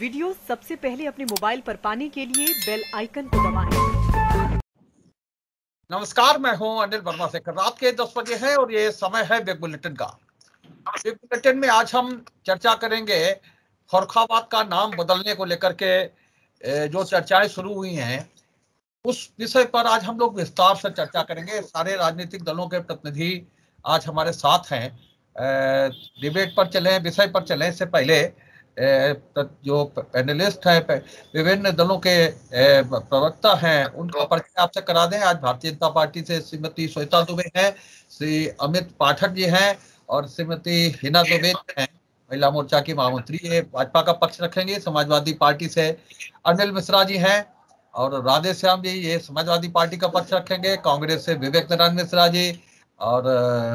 Video सबसे पहले अपने मोबाइल पर पाने के लिए बेल आइकन को दबाएं। नमस्कार, मैं हूं अनिल वर्मा से। रात के 10 बजे है और ये समय है बिग बुलेटिन का। बिग बुलेटिन में आज हम चर्चा करेंगे फर्रुखाबाद का नाम बदलने को लेकर के जो चर्चाएं शुरू हुई हैं उस विषय पर आज हम लोग विस्तार से चर्चा करेंगे। सारे राजनीतिक दलों के प्रतिनिधि आज हमारे साथ हैं। डिबेट पर चले, विषय पर चले इससे पहले जो पैनलिस्ट हैं, विभिन्न दलों के प्रवक्ता हैं, उनका परिचय आपसे करा दें। आज भारतीय जनता पार्टी से श्रीमती श्वेता दुबे हैं, श्री अमित पाठक जी हैं और श्रीमती हिना दुबे हैं, महिला मोर्चा की महामंत्री। ये भाजपा का पक्ष रखेंगे। समाजवादी पार्टी से अनिल मिश्रा जी हैं और राधे श्याम जी ये समाजवादी पार्टी का पक्ष रखेंगे। कांग्रेस से विवेक नारायण मिश्रा जी और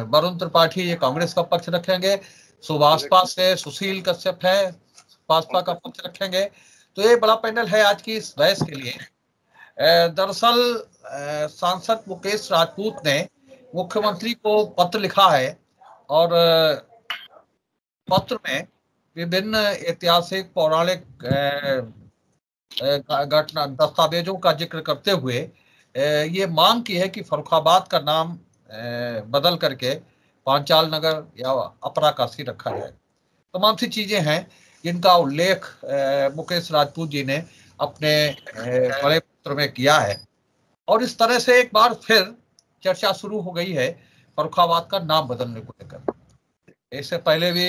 वरुण त्रिपाठी ये कांग्रेस का पक्ष रखेंगे। सुभाषपा से सुशील कश्यप है, भाजपा का पक्ष रखेंगे। तो ये बड़ा पैनल है आज की इस बहस के लिए। दरअसल सांसद मुकेश राजपूत ने मुख्यमंत्री को पत्र लिखा है और पत्र में विभिन्न ऐतिहासिक पौराणिक घटना दस्तावेजों का जिक्र करते हुए ये मांग की है कि फर्रुखाबाद का नाम बदल करके पांचाल नगर या अपरा काशी रखा जाए। तमाम सी चीजें हैं जिनका उल्लेख मुकेश राजपूत जी ने अपने बड़े पत्र में किया है और इस तरह से एक बार फिर चर्चा शुरू हो गई है फर्रुखाबाद का नाम बदलने को लेकर। इससे पहले भी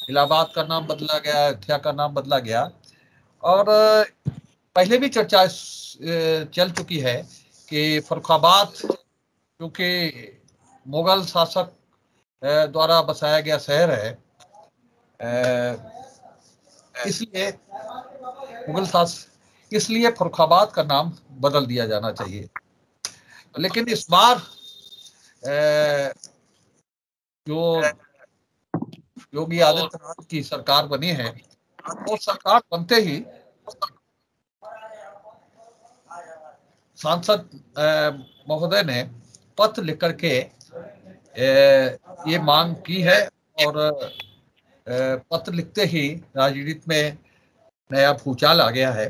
इलाहाबाद का नाम बदला गया, अयोध्या का नाम बदला गया और पहले भी चर्चा चल चुकी है कि फर्रुखाबाद क्योंकि मुगल शासक द्वारा बसाया गया शहर है, इसलिए फर्रुखाबाद का नाम बदल दिया जाना चाहिए। लेकिन इस बार जो योगी आदित्यनाथ की सरकार बनी है और सरकार बनते ही सांसद महोदय ने पत्र लिख करके ये मांग की है और पत्र लिखते ही राजनीति में नया भूचाल आ गया है।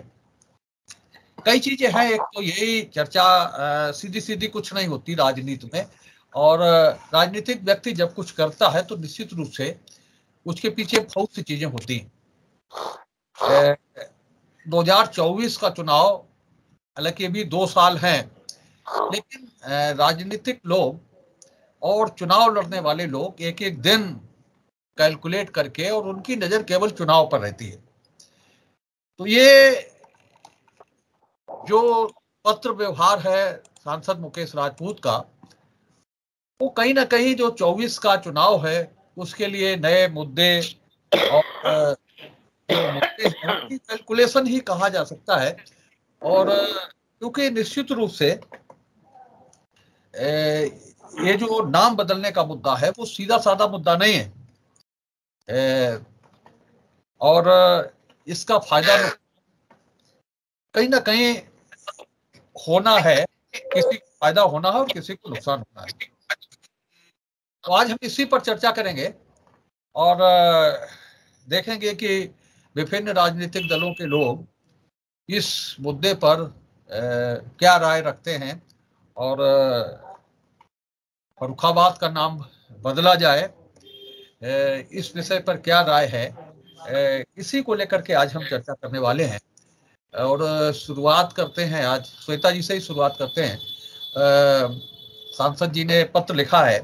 कई चीजें हैं। एक तो यही चर्चा सीधी सीधी कुछ नहीं होती राजनीति में और राजनीतिक व्यक्ति जब कुछ करता है तो निश्चित रूप से उसके पीछे बहुत सी चीजें होती हैं। 2024 का चुनाव, हालांकि अभी 2 साल हैं, लेकिन राजनीतिक लोग और चुनाव लड़ने वाले लोग एक एक दिन कैलकुलेट करके और उनकी नजर केवल चुनाव पर रहती है। तो ये जो पत्र व्यवहार है सांसद मुकेश राजपूत का, वो कहीं ना कहीं जो 24 का चुनाव है उसके लिए नए मुद्दे और जो मुद्दे हैं कैलकुलेशन ही कहा जा सकता है। और क्योंकि निश्चित रूप से ये जो नाम बदलने का मुद्दा है वो सीधा साधा मुद्दा नहीं है और इसका फायदा कहीं ना कहीं होना है, किसी को फायदा होना है और किसी को नुकसान होना है। तो आज हम इसी पर चर्चा करेंगे और देखेंगे कि विभिन्न राजनीतिक दलों के लोग इस मुद्दे पर क्या राय रखते हैं और फर्रुखाबाद का नाम बदला जाए इस विषय पर क्या राय है, इसी को लेकर के आज हम चर्चा करने वाले हैं। और शुरुआत करते हैं, आज श्वेता जी से ही शुरुआत करते हैं। सांसद जी ने पत्र लिखा है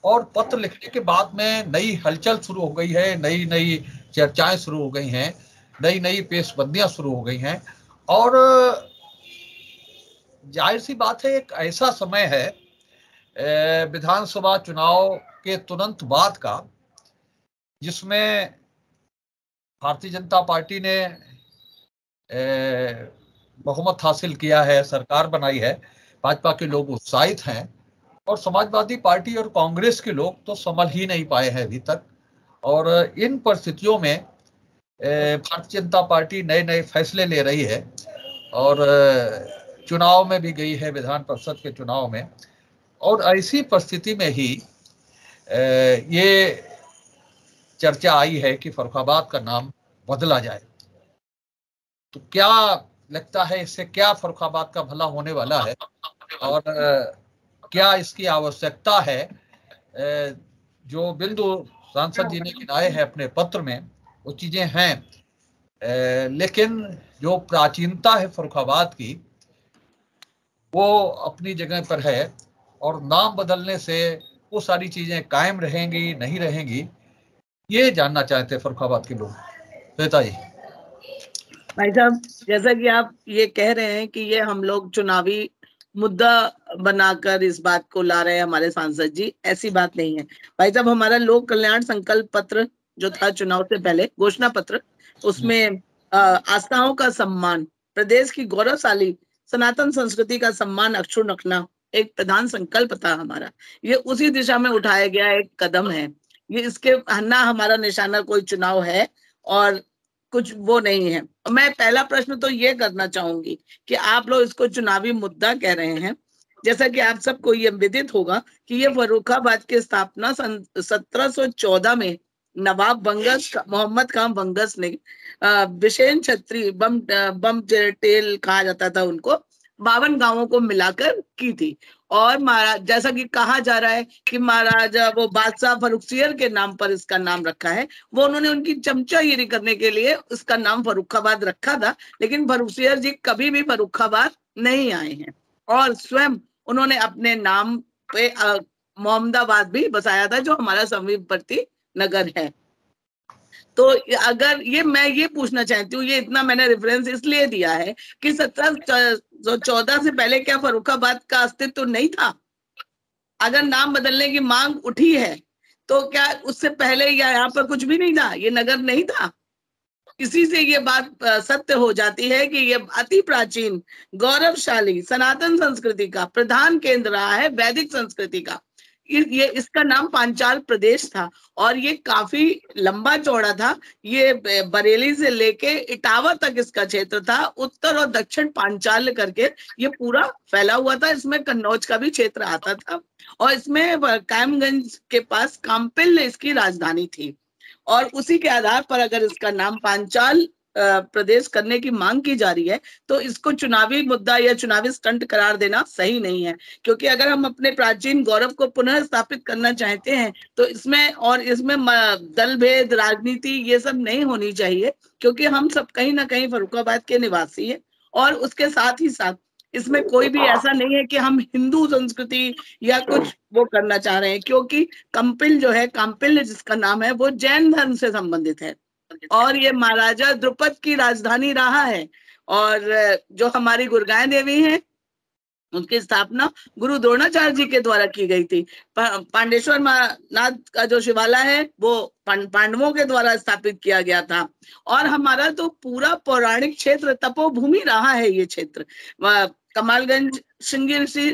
और पत्र लिखने के बाद में नई हलचल शुरू हो गई है, नई नई चर्चाएं शुरू हो गई हैं, नई नई पेशबंदियां शुरू हो गई हैं और जाहिर सी बात है एक ऐसा समय है विधानसभा चुनाव के तुरंत बाद का जिसमें भारतीय जनता पार्टी ने बहुमत हासिल किया है, सरकार बनाई है, भाजपा के लोग उत्साहित हैं और समाजवादी पार्टी और कांग्रेस के लोग तो संभल ही नहीं पाए हैं अभी तक। और इन परिस्थितियों में भारतीय जनता पार्टी नए नए फैसले ले रही है और चुनाव में भी गई है, विधान परिषद के चुनाव में। और ऐसी परिस्थिति में ही ये चर्चा आई है कि फर्रुखाबाद का नाम बदला जाए। तो क्या लगता है इससे क्या फर्रुखाबाद का भला होने वाला है और क्या इसकी आवश्यकता है? जो बिंदु सांसद जी ने गिनाए हैं अपने पत्र में वो चीजें हैं, लेकिन जो प्राचीनता है फर्रुखाबाद की वो अपनी जगह पर है और नाम बदलने से वो सारी चीजें कायम रहेंगी नहीं रहेंगी, ये जानना चाहते हैं फर्रुखाबाद के लोग। श्वेता जी। भाई साहब, जैसा कि आप ये कह रहे हैं कि ये हम लोग चुनावी मुद्दा बनाकर इस बात को ला रहे हैं हमारे सांसद जी, ऐसी बात नहीं है भाई साहब। हमारा लोक कल्याण संकल्प पत्र जो था चुनाव से पहले, घोषणा पत्र, उसमें आस्थाओं का सम्मान, प्रदेश की गौरवशाली सनातन संस्कृति का सम्मान अक्षुण्ण रखना एक प्रधान संकल्प था हमारा। ये उसी दिशा में उठाया गया एक कदम है। ये इसके ना हमारा निशाना कोई चुनाव है और कुछ वो नहीं है। मैं पहला प्रश्न तो ये करना चाहूंगी कि आप लोग इसको चुनावी मुद्दा कह रहे हैं, जैसा कि आप सबको ये विदित होगा कि ये फर्रुखाबाद की स्थापना सन 1714 में नवाब बंगस मोहम्मद खान बंगस ने विशेष छत्री बम टेल कहा जाता था उनको, 52 गांवों को मिलाकर की थी। और महाराज, जैसा कि कहा जा रहा है कि महाराजा वो बादशाह फर्रुखसियर के नाम पर इसका नाम रखा है, वो उन्होंने उनकी चमचागिरी करने के लिए इसका नाम फर्रुखाबाद रखा था, लेकिन फर्रुखसियर जी कभी भी फर्रुखाबाद नहीं आए हैं और स्वयं उन्होंने अपने नाम पे मोहम्मदाबाद भी बसाया था जो हमारा समीपवर्ती नगर है। तो अगर मैं ये पूछना चाहती हूँ, ये इतना मैंने रेफरेंस इसलिए दिया है कि 1714 से पहले क्या फर्रुखाबाद का अस्तित्व नहीं था? अगर नाम बदलने की मांग उठी है तो क्या उससे पहले यहाँ पर कुछ भी नहीं था, ये नगर नहीं था? इसी से ये बात सत्य हो जाती है कि ये अति प्राचीन गौरवशाली सनातन संस्कृति का प्रधान केंद्र रहा है, वैदिक संस्कृति का। ये इसका नाम पांचाल प्रदेश था और ये काफी लंबा चौड़ा था। ये बरेली से लेके इटावा तक इसका क्षेत्र था, उत्तर और दक्षिण पांचाल करके ये पूरा फैला हुआ था। इसमें कन्नौज का भी क्षेत्र आता था और इसमें कायमगंज के पास काम्पिल इसकी राजधानी थी। और उसी के आधार पर अगर इसका नाम पांचाल प्रदेश करने की मांग की जा रही है तो इसको चुनावी मुद्दा या चुनावी स्टंट करार देना सही नहीं है, क्योंकि अगर हम अपने प्राचीन गौरव को पुनः स्थापित करना चाहते हैं तो इसमें दल भेद राजनीति ये सब नहीं होनी चाहिए, क्योंकि हम सब कहीं ना कहीं फर्रुखाबाद के निवासी हैं। और उसके साथ ही साथ इसमें कोई भी ऐसा नहीं है कि हम हिंदू संस्कृति या कुछ वो करना चाह रहे हैं, क्योंकि कंपिल जो है, काम्पिल जिसका नाम है, वो जैन धर्म से संबंधित है और ये महाराजा द्रुपद की राजधानी रहा है। और जो हमारी गुरगांव देवी है उनकी स्थापना गुरु द्रोणाचार्य जी के द्वारा की गई थी। पांडेश्वर नाथ का जो शिवालय है वो पांडवों के द्वारा स्थापित किया गया था। और हमारा तो पूरा पौराणिक क्षेत्र तपोभूमि रहा है। ये क्षेत्र कमालगंज, श्रृंगी ऋषि,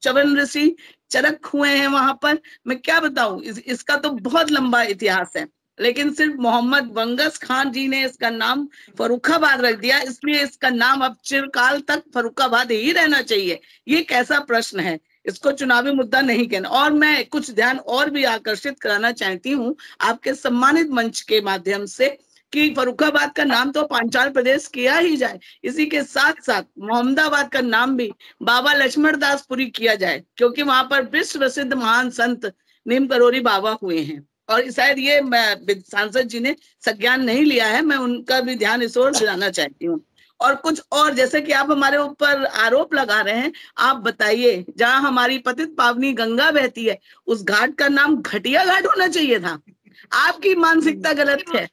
चवन ऋषि चरक हुए हैं वहां पर। मैं क्या बताऊं, इसका तो बहुत लंबा इतिहास है, लेकिन सिर्फ मोहम्मद बंगस खान जी ने इसका नाम फर्रुखाबाद रख दिया, इसलिए इसका नाम अब चिरकाल तक फर्रुखाबाद ही रहना चाहिए। ये कैसा प्रश्न है? इसको चुनावी मुद्दा नहीं कहना। और मैं कुछ ध्यान और भी आकर्षित कराना चाहती हूँ आपके सम्मानित मंच के माध्यम से कि फर्रुखाबाद का नाम तो पांचाल प्रदेश किया ही जाए, इसी के साथ साथ मोहम्मदाबाद का नाम भी बाबा लक्ष्मण दास पुरी किया जाए, क्योंकि वहां पर विश्व प्रसिद्ध महान संत नीम करोरी बाबा हुए हैं। और शायद ये सांसद जी ने संज्ञान नहीं लिया है, मैं उनका भी ध्यान इस ओर दिलाना चाहती हूँ। और कुछ और, जैसे कि आप हमारे ऊपर आरोप लगा रहे हैं, आप बताइए जहां हमारी पतित पावनी गंगा बहती है उस घाट का नाम घटिया घाट होना चाहिए था। आपकी मानसिकता गलत है,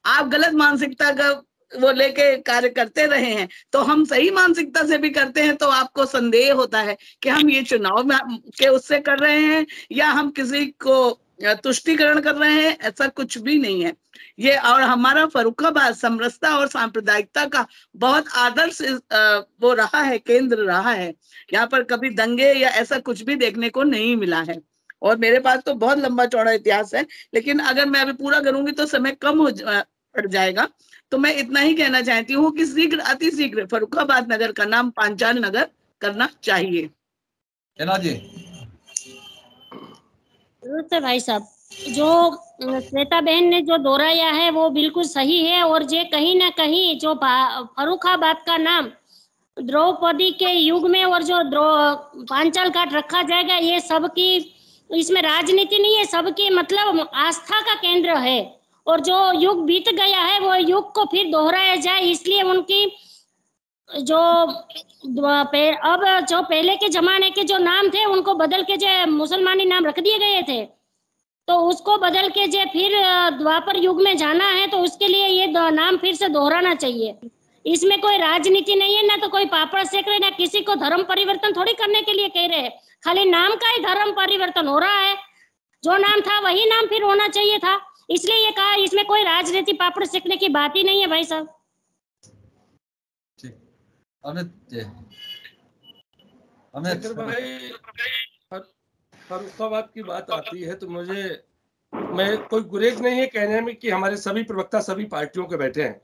आप गलत मानसिकता का वो लेके कार्य करते रहे हैं, तो हम सही मानसिकता से भी करते हैं तो आपको संदेह होता है कि हम ये चुनाव में के उससे कर रहे हैं या हम किसी को तुष्टिकरण कर रहे हैं। ऐसा कुछ भी नहीं है ये। और हमारा फर्रुखाबाद समरसता और सांप्रदायिकता का बहुत आदर्श वो रहा है, केंद्र रहा है। यहाँ पर कभी दंगे या ऐसा कुछ भी देखने को नहीं मिला है। और मेरे पास तो बहुत लंबा चौड़ा इतिहास है, लेकिन अगर मैं अभी पूरा करूंगी तो समय कम पड़ जाएगा। तो मैं इतना ही कहना चाहती हूँ कि शीघ्र, अति शीघ्र फर्रुखाबाद नगर का नाम पांचाल नगर करना चाहिए। जी जरूर है भाई साहब। जो श्वेता बहन ने जो दोहराया है वो बिल्कुल सही है। और जे कहीं ना कहीं जो फर्रुखाबाद का नाम द्रौपदी के युग में और जो पांचाल घाट रखा जाएगा, ये सबकी, इसमें राजनीति नहीं है, सबकी मतलब आस्था का केंद्र है। और जो युग बीत गया है वो युग को फिर दोहराया जाए, इसलिए उनकी जो अब जो पहले के जमाने के जो नाम थे उनको बदल के जो मुसलमानी नाम रख दिए गए थे, तो उसको बदल के जो फिर द्वापर युग में जाना है तो उसके लिए ये नाम फिर से दोहराना चाहिए। इसमें कोई राजनीति नहीं है, ना तो कोई पापड़ सेक रहे, ना किसी को धर्म परिवर्तन थोड़ी करने के लिए कह रहे हैं। खाली नाम का ही धर्म परिवर्तन हो रहा है। जो नाम था वही नाम फिर होना चाहिए था, इसलिए ये कहा। इसमें कोई राजनीति पापड़ सेकने की बात ही नहीं है भाई साहब। अमित भाई, फर्रुखाबाद की बात आती है तो मैं कोई गुरेज नहीं है कहने में कि हमारे सभी प्रवक्ता सभी पार्टियों के बैठे हैं,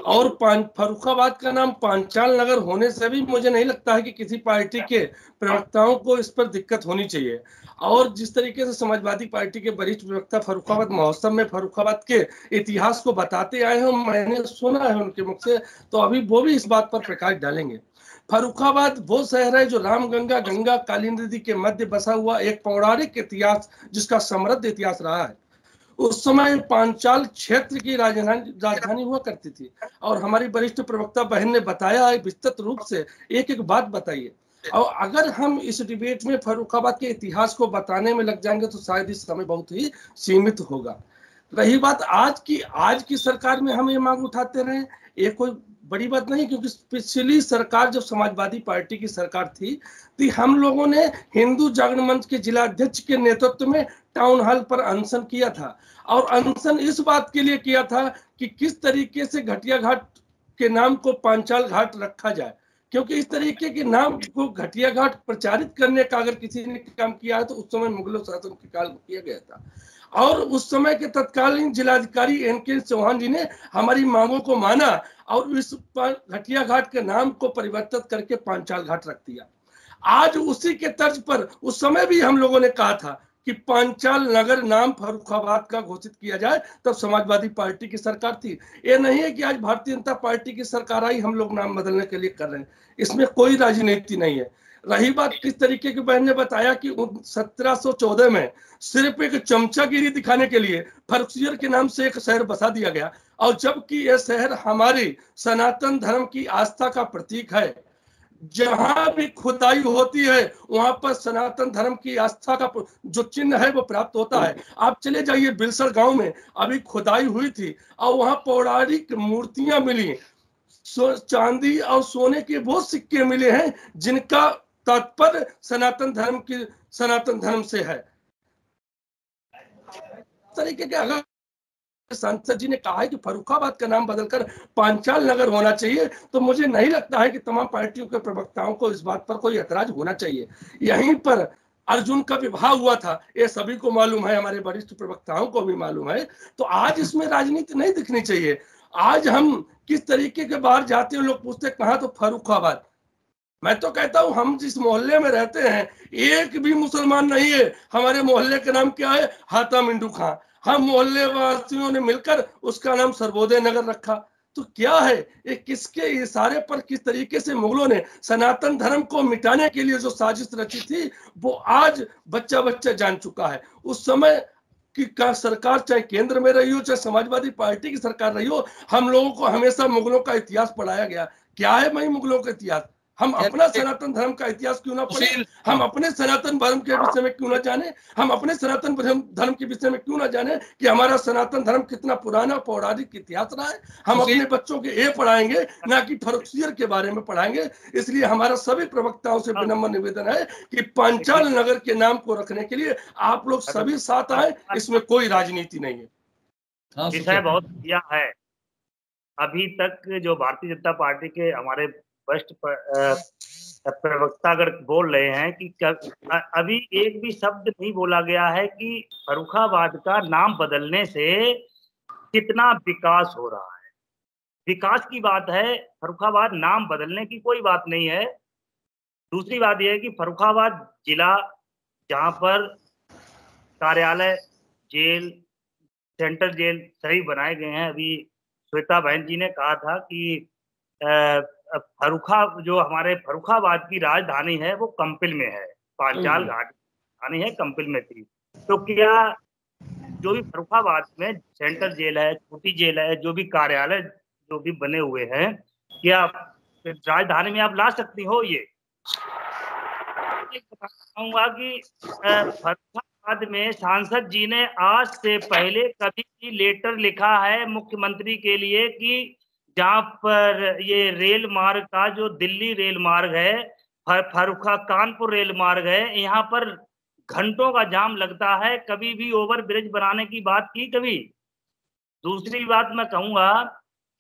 और फर्रुखाबाद का नाम पांचाल नगर होने से भी मुझे नहीं लगता है कि किसी पार्टी के प्रवक्ताओं को इस पर दिक्कत होनी चाहिए। और जिस तरीके से समाजवादी पार्टी के वरिष्ठ प्रवक्ता फर्रुखाबाद महोत्सव में फर्रुखाबाद के इतिहास को बताते आए हैं, मैंने सुना है उनके मुख से, तो अभी वो भी इस बात पर प्रकाश डालेंगे। फर्रुखाबाद वो शहर है जो रामगंगा गंगा काली नदी के मध्य बसा हुआ एक पौराणिक इतिहास, जिसका समृद्ध इतिहास रहा है। उस समय पांचाल क्षेत्र की राजधानी हुआ करती थी। और हमारी वरिष्ठ प्रवक्ता बहन ने बताया है विस्तृत रूप से, एक एक बात बताइए। और अगर हम इस डिबेट में फर्रुखाबाद के इतिहास को बताने में लग जाएंगे तो शायद इस समय बहुत ही सीमित होगा। रही बात आज की सरकार में हम ये मांग उठाते रहे, ये कोई बड़ी बात नहीं, क्योंकि पिछली सरकार जब समाजवादी पार्टी की सरकार थी तो हम लोगों ने हिंदू जागरण मंच के जिला अध्यक्ष के नेतृत्व में टाउन हॉल पर अनशन किया था। और अनशन इस बात के लिए किया था कि किस तरीके से घटिया घाट के नाम को पांचाल घाट रखा जाए, क्योंकि इस तरीके के नाम को घटिया घाट प्रचारित करने का अगर किसी ने काम किया है तो उस समय मुगलों शासन के काल में किया गया था। और उस समय के तत्कालीन जिलाधिकारी एनके चौहान जी ने हमारी मांगों को माना और इस घटिया घाट के नाम को परिवर्तित करके पांचाल घाट रख दिया। आज उसी के तर्ज पर उस समय भी हम लोगों ने कहा था कि पांचाल नगर नाम फर्रुखाबाद का घोषित किया जाए, तब समाजवादी पार्टी की सरकार थी। ये नहीं है कि आज भारतीय जनता पार्टी की सरकार आई हम लोग नाम बदलने के लिए कर रहे हैं, इसमें कोई राजनीति नहीं है। रही बात किस तरीके की, बहन ने बताया कि 1714 में सिर्फ एक चमचागिरी दिखाने के लिए फर्रुखसियर के नाम से एक शहर बसा दिया गया, और जबकि यह शहर हमारी सनातन धर्म की आस्था का प्रतीक है। जहां भी खुदाई होती है वहां पर सनातन धर्म की आस्था का जो चिन्ह है वो प्राप्त होता है। आप चले जाइए बिलसर गांव में अभी खुदाई हुई थी और वहां पौराणिक मूर्तियां मिली, चांदी और सोने के वो सिक्के मिले हैं जिनका तात्पर्य सनातन धर्म से है। तरीके के अगर सांसद जी ने कहा है कि फर्रुखाबाद का नाम बदलकर पांचाल नगर होना चाहिए, तो मुझे नहीं लगता है कि तमाम पार्टियों के प्रवक्ताओं को इस बात पर कोई ऐतराज होना चाहिए। यहीं पर अर्जुन का विवाह हुआ था, ये सभी को मालूम है, हमारे वरिष्ठ प्रवक्ताओं को भी मालूम है। तो आज इसमें राजनीति नहीं दिखनी चाहिए। आज हम किस तरीके के बाहर जाते हैं, लोग पूछते कहाँ, तो फर्रुखाबाद। मैं तो कहता हूं हम जिस मोहल्ले में रहते हैं एक भी मुसलमान नहीं है। हमारे मोहल्ले का नाम क्या है, हाता मिंडू खां। हम मोहल्ले वासियों ने मिलकर उसका नाम सर्वोदय नगर रखा। तो क्या है ये, किसके इशारे पर किस तरीके से मुगलों ने सनातन धर्म को मिटाने के लिए जो साजिश रची थी वो आज बच्चा बच्चा जान चुका है। उस समय की सरकार चाहे केंद्र में रही हो चाहे समाजवादी पार्टी की सरकार रही हो, हम लोगों को हमेशा मुगलों का इतिहास पढ़ाया गया। क्या है भाई मुगलों का इतिहास? हम अपना सनातन धर्म का इतिहास क्यों ना पढ़े, हम अपने सनातन धर्म के विषय में क्यों ना जाने, हम अपने सनातन धर्म के विषय में क्यों ना जाने कि हमारा सनातन धर्म कितना पुराना पौराणिक इतिहास रहा है। हम अपने बच्चों के ये पढ़ाएंगे ना कि फर्रुखसियर के बारे में पढ़ाएंगे। इसलिए हमारा सभी प्रवक्ताओं से विनम्र निवेदन है कि पांचाल नगर के नाम को रखने के लिए आप लोग सभी साथ आए, इसमें कोई राजनीति नहीं है। विषय बहुत बढ़िया है। अभी तक जो भारतीय जनता पार्टी के हमारे वरिष्ठ प्रवक्ता अगर बोल रहे हैं कि अभी एक भी शब्द नहीं बोला गया है कि फर्रुखाबाद का नाम बदलने से कितना विकास हो रहा है। विकास की बात है, फर्रुखाबाद नाम बदलने की कोई बात नहीं है। दूसरी बात यह है कि फर्रुखाबाद जिला जहां पर कार्यालय जेल, सेंट्रल जेल सही बनाए गए हैं। अभी श्वेता बहन जी ने कहा था कि जो हमारे फर्रुखाबाद की राजधानी है वो कंपिल में है, पांचाल घाट राजधानी है, कंपिल में थी। तो क्या जो भी फर्रुखाबाद में सेंट्रल जेल है, छोटी जेल है, जो भी कार्यालय जो भी बने हुए हैं, क्या राजधानी में आप ला सकती हो? ये बताऊंगा कि फर्रुखाबाद में सांसद जी ने आज से पहले कभी भी लेटर लिखा है मुख्यमंत्री के लिए कि जहां पर ये रेल मार्ग का जो दिल्ली रेल मार्ग है, कानपुर रेल मार्ग है, यहाँ पर घंटों का जाम लगता है, कभी भी ओवर ब्रिज बनाने की बात की कभी? दूसरी बात मैं कहूंगा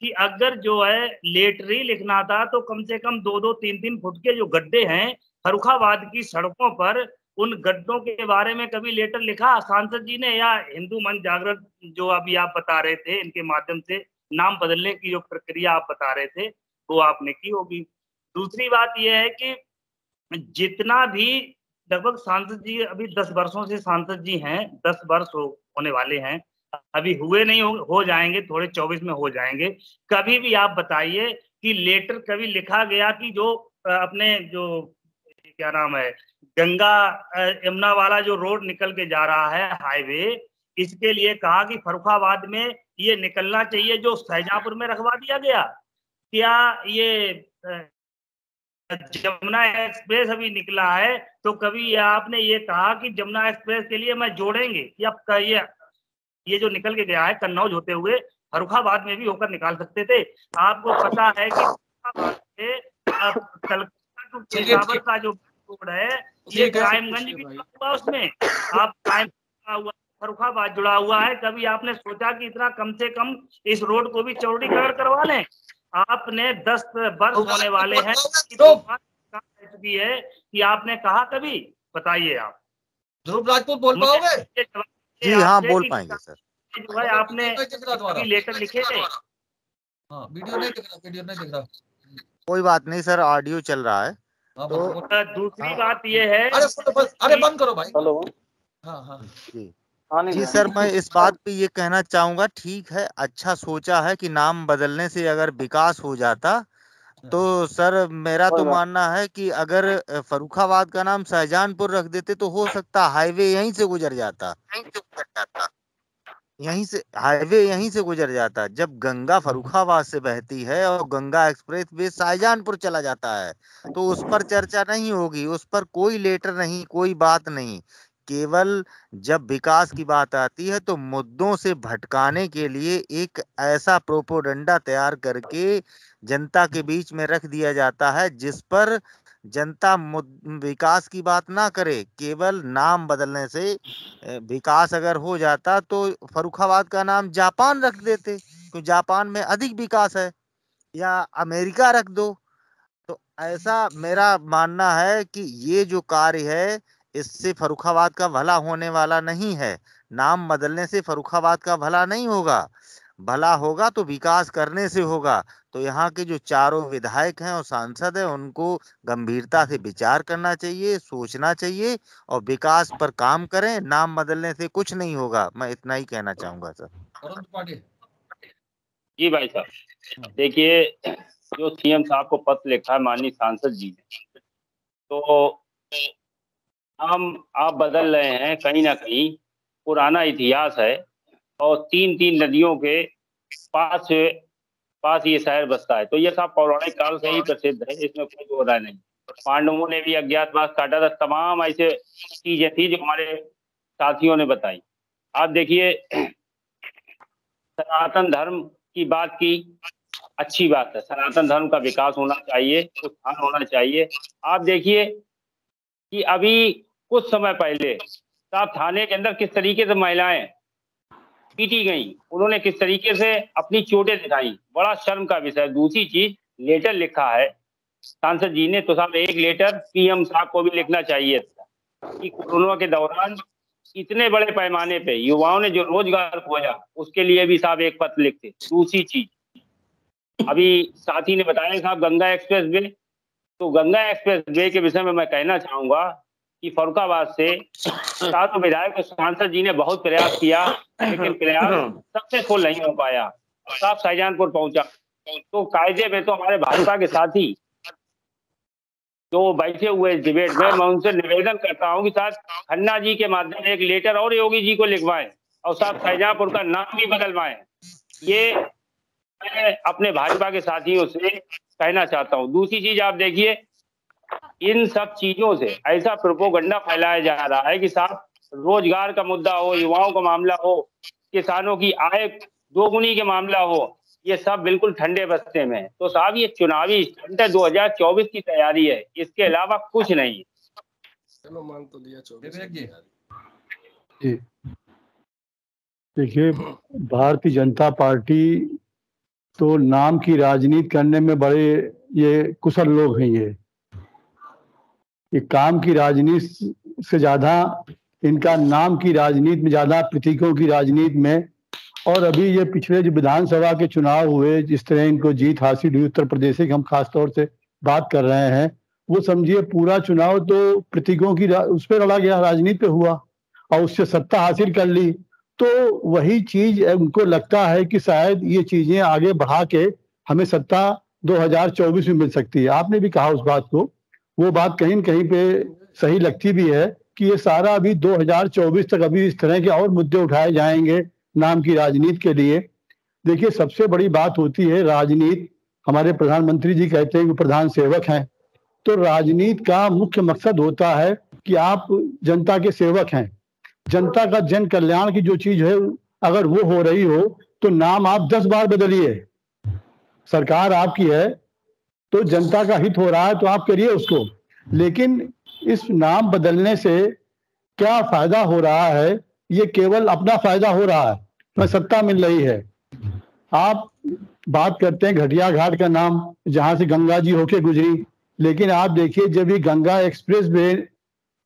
कि अगर जो है लेटर ही लिखना था तो कम से कम 2-2, 3-3 फुट के जो गड्ढे हैं फर्रुखाबाद की सड़कों पर, उन गड्ढों के बारे में कभी लेटर लिखा सांसद जी ने? या हिंदू मंच जागरण जो अभी आप बता रहे थे, इनके माध्यम से नाम बदलने की जो प्रक्रिया आप बता रहे थे, वो आपने की होगी। दूसरी बात यह है कि जितना भी लगभग सांसद जी अभी 10 वर्षों से सांसद जी हैं, 10 वर्ष होने वाले हैं, अभी हुए नहीं, हो जाएंगे, थोड़े 24 में हो जाएंगे। कभी भी आप बताइए कि लेटर कभी लिखा गया कि जो अपने जो क्या नाम है, गंगा यमुना वाला जो रोड निकल के जा रहा है हाईवे, इसके लिए कहा कि फर्रुखाबाद में ये निकलना चाहिए, जो शाहजहांपुर में रखवा दिया गया? क्या ये जमुना एक्सप्रेस अभी निकला है तो कभी आपने ये कहा कि जमुना एक्सप्रेस के लिए मैं जोड़ेंगे? या ये जो निकल के गया है कन्नौज होते हुए फर्रुखाबाद में भी होकर निकाल सकते थे? आपको पता है कि कलकत्ता टू पेशावर का जो रोड है, ये क्राइमगंज भी जुड़ा हुआ, उसमें आप क्राइम हुआ, फर्रुखाबाद जुड़ा हुआ है। कभी आपने सोचा कि इतना कम से कम इस रोड को भी चौड़ीकरण करवा लें? आपने 10 वर्ष होने वाले हैं चुकी है कि आपने कहा कभी? बताइए आप। ध्रुव राजपूत बोल पाओगे? जी हाँ, बोल पाएंगे सर। जो है आपने कभी लेटर लिखे थे? हाँ, वीडियो नहीं दिख रहा। कोई बात नहीं सर, ऑडियो चल रहा है। तो दूसरी बात ये है, अरे बंद करो भाई। हेलो। हाँ जी सर, मैं इस बात पे ये कहना चाहूंगा, ठीक है, अच्छा सोचा है कि नाम बदलने से अगर विकास हो जाता, तो सर मेरा तो मानना है कि अगर फर्रुखाबाद का नाम शाहजहांपुर रख देते तो हो सकता हाईवे यहीं से गुजर जाता, यहीं से गुजर जाता। जब गंगा फर्रुखाबाद से बहती है और गंगा एक्सप्रेस वे शाहजहांपुर चला जाता है, तो उस पर चर्चा नहीं होगी, उस पर कोई लेटर नहीं, कोई बात नहीं। केवल जब विकास की बात आती है तो मुद्दों से भटकाने के लिए एक ऐसा प्रोपोगंडा तैयार करके जनता के बीच में रख दिया जाता है, जिस पर जनता विकास की बात ना करे। केवल नाम बदलने से विकास अगर हो जाता तो फर्रुखाबाद का नाम जापान रख देते, तो जापान में अधिक विकास है, या अमेरिका रख दो। तो ऐसा मेरा मानना है कि ये जो कार्य है, इससे फर्रुखाबाद का भला होने वाला नहीं है। नाम बदलने से फर्रुखाबाद का भला नहीं होगा, भला होगा तो विकास करने से होगा। तो यहाँ के जो चारों विधायक हैं और सांसद हैं, उनको गंभीरता से विचार करना चाहिए, सोचना चाहिए और विकास पर काम करें। नाम बदलने से कुछ नहीं होगा, मैं इतना ही कहना चाहूंगा सर। जी भाई साहब, देखिए, जो सीएम साहब को पत्र लिखा है माननीय सांसद जी ने, तो आप बदल रहे हैं, कहीं ना कहीं पुराना इतिहास है, और 3 नदियों के पास ये शहर बसता है, तो ये सब पौराणिक काल से ही प्रसिद्ध है, इसमें कोई दो राय नहीं। पांडवों ने भी अज्ञातवास काटा था, तमाम ऐसे चीजें थी जो हमारे साथियों ने बताई। आप देखिए, सनातन धर्म की बात की, अच्छी बात है, सनातन धर्म का विकास होना चाहिए, उत्थान होना चाहिए। आप देखिए कि अभी कुछ समय पहले साहब थाने के अंदर किस तरीके से महिलाएं पीटी गई, उन्होंने किस तरीके से अपनी चोटें दिखाई, बड़ा शर्म का विषय। दूसरी चीज, लेटर लिखा है सांसद जी ने, तो साहब एक लेटर पीएम साहब को भी लिखना चाहिए था कि कोरोना के दौरान इतने बड़े पैमाने पे युवाओं ने जो रोजगार खोजा, उसके लिए भी साहब एक पत्र लिखते। दूसरी चीज, अभी साथी ने बताया साहब गंगा एक्सप्रेस वे, तो गंगा एक्सप्रेस वे के विषय में मैं कहना चाहूंगा कि फर्रुखाबाद से 7 विधायक और सांसद जी ने बहुत प्रयास किया, लेकिन प्रयास सक्सेसफुल नहीं हो पाया। साफ शाहजहांपुर पहुंचा तो कायदे में तो हमारे भाजपा के साथी जो बैठे हुए इस डिबेट में, मैं उनसे निवेदन करता हूं कि साहब खन्ना जी के माध्यम से एक लेटर और योगी जी को लिखवाएं और साहब शाहजहांपुर का नाम भी बदलवाएं। ये मैं अपने भाजपा के साथियों से कहना चाहता हूं। दूसरी चीज आप देखिए, इन सब चीजों से ऐसा प्रोपोगंडा फैलाया जा रहा है कि साहब रोजगार का मुद्दा हो, युवाओं का मामला हो, किसानों की आय दोगुनी के मामला हो, ये सब बिल्कुल ठंडे बस्ते में है। तो साहब ये चुनावी स्टंट है, 2024 की तैयारी है, इसके अलावा कुछ नहीं। चलो मान तो लिया 24 जी। देखिए, भारतीय जनता पार्टी तो नाम की राजनीति करने में बड़े ये कुशल लोग हैं। ये काम की राजनीति से ज्यादा इनका नाम की राजनीति में, ज्यादा प्रतीकों की राजनीति में। और अभी ये पिछले जो विधानसभा के चुनाव हुए, जिस तरह इनको जीत हासिल हुई उत्तर प्रदेश की, हम खास तौर से बात कर रहे हैं, वो समझिए पूरा चुनाव तो प्रतीकों की उस पर लड़ा गया, राजनीति पे हुआ और उससे सत्ता हासिल कर ली। तो वही चीज उनको लगता है कि शायद ये चीजें आगे बढ़ा के हमें सत्ता 2024 में मिल सकती है। आपने भी कहा उस बात को, वो बात कहीं न कहीं पे सही लगती भी है कि ये सारा अभी 2024 तक अभी इस तरह के और मुद्दे उठाए जाएंगे नाम की राजनीति के लिए। देखिए, सबसे बड़ी बात होती है राजनीति। हमारे प्रधानमंत्री जी कहते हैं कि प्रधान सेवक हैं, तो राजनीति का मुख्य मकसद होता है कि आप जनता के सेवक हैं। जनता का जन कल्याण की जो चीज है, अगर वो हो रही हो तो नाम आप 10 बार बदलिए। सरकार आपकी है तो जनता का हित हो रहा है तो आप करिए उसको, लेकिन इस नाम बदलने से क्या फायदा हो रहा है? ये केवल अपना फायदा हो रहा है, मैं सत्ता मिल रही है। आप बात करते हैं घटिया घाट का नाम, जहां से गंगा जी होके गुजरी, लेकिन आप देखिए जब ये गंगा एक्सप्रेस वे